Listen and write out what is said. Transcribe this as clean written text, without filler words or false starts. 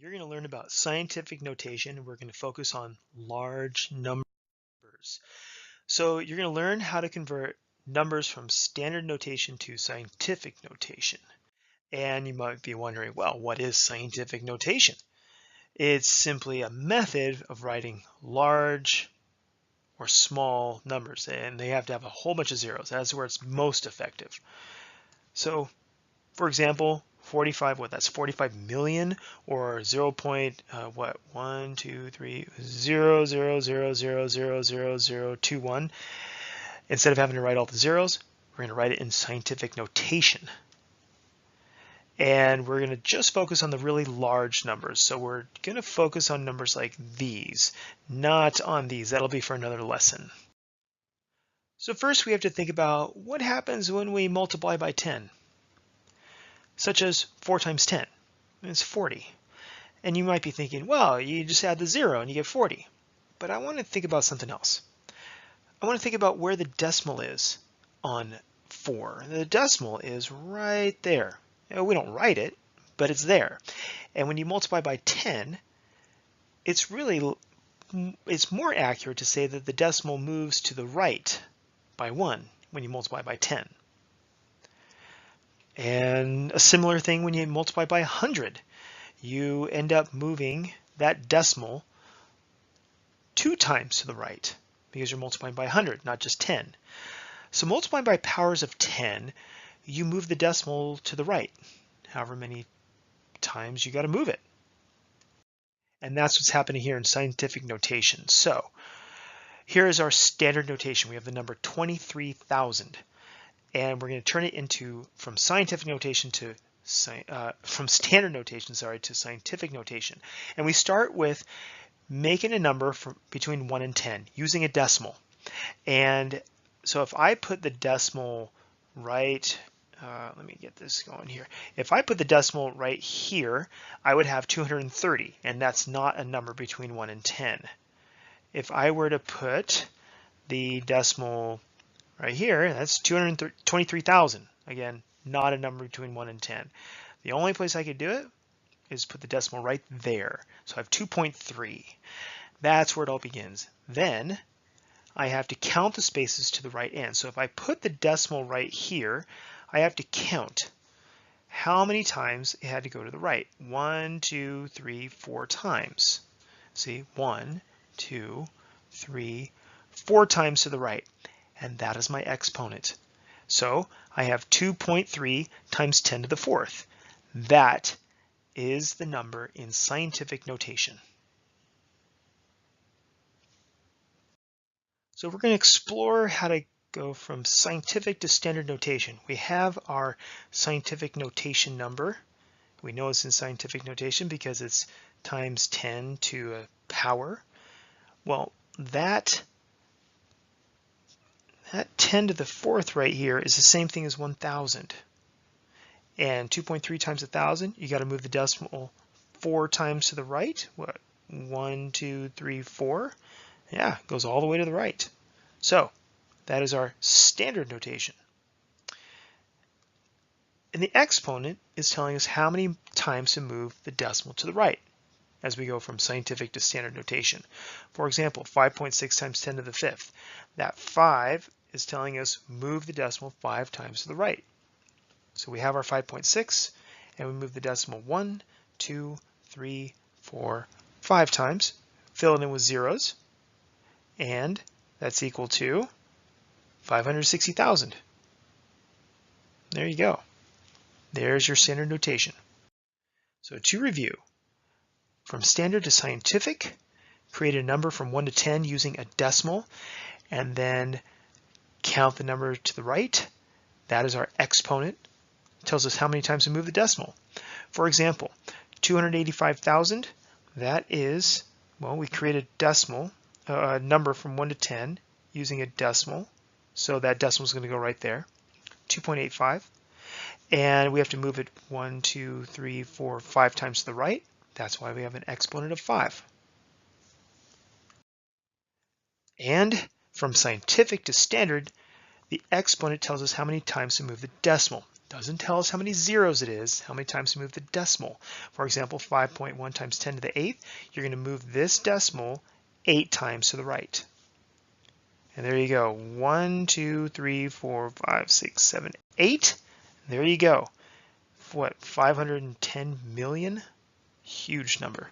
You're going to learn about scientific notation. We're going to focus on large numbers. So you're going to learn how to convert numbers from standard notation to scientific notation. And you might be wondering, well, what is scientific notation? It's simply a method of writing large or small numbers, and they have to have a whole bunch of zeros. That's where it's most effective. So, for example, 45, that's 45 million, or 0 point, 1, 2, 3, 0, 0, 0, 0, 0, 0, 0, 2, 1. Instead of having to write all the zeros, we're going to write it in scientific notation. And we're going to just focus on the really large numbers. So we're going to focus on numbers like these, not on these. That'll be for another lesson. So first we have to think about what happens when we multiply by 10. Such as 4 times 10, it's 40. And you might be thinking, well, you just add the 0 and you get 40. But I want to think about something else. I want to think about where the decimal is on 4. The decimal is right there. We don't write it, but it's there. And when you multiply by 10, it's more accurate to say that the decimal moves to the right by 1 when you multiply by 10. And a similar thing when you multiply by 100. You end up moving that decimal 2 times to the right because you're multiplying by 100, not just 10. So multiplying by powers of 10, you move the decimal to the right, however many times you got to move it. And that's what's happening here in scientific notation. So here is our standard notation. We have the number 23,000. And we're going to turn it into from scientific notation to from standard notation, to scientific notation. And we start with making a number between 1 and 10 using a decimal. And so if I put the decimal right, let me get this going here. If I put the decimal right here, I would have 230, and that's not a number between 1 and 10. If I were to put the decimal right here, that's 223,000. Again, not a number between 1 and 10. The only place I could do it is put the decimal right there. So I have 2.3. That's where it all begins. Then I have to count the spaces to the right end. So if I put the decimal right here, I have to count how many times it had to go to the right. 1, 2, 3, 4 times. See, 1, 2, 3, 4 times to the right. And that is my exponent. So I have 2.3 times 10 to the 4th. That is the number in scientific notation. So we're going to explore how to go from scientific to standard notation. We have our scientific notation number. We know it's in scientific notation because it's times 10 to a power. Well, that 10 to the 4th right here is the same thing as 1,000. And 2.3 times 1,000, you got to move the decimal 4 times to the right. What? 1, 2, 3, 4. Yeah, it goes all the way to the right. So that is our standard notation. And the exponent is telling us how many times to move the decimal to the right as we go from scientific to standard notation. For example, 5.6 times 10 to the 5th. That 5 is telling us move the decimal 5 times to the right. So we have our 5.6, and we move the decimal 1, 2, 3, 4, 5 times, fill it in with zeros, and that's equal to 560,000. There you go. There's your standard notation. So to review, from standard to scientific, create a number from 1 to 10 using a decimal, and then count the number to the right. That is our exponent. It tells us how many times to move the decimal. For example, 285,000, that is, well, we create a decimal, a number from 1 to 10 using a decimal. So that decimal is going to go right there, 2.85. And we have to move it 1, 2, 3, 4, 5 times to the right. That's why we have an exponent of 5. And from scientific to standard, the exponent tells us how many times to move the decimal. Doesn't tell us how many zeros it is, how many times we move the decimal. For example, 5.1 times 10 to the 8th, you're going to move this decimal 8 times to the right. And there you go. 1, 2, 3, 4, 5, 6, 7, 8. There you go. What, 510 million? Huge number.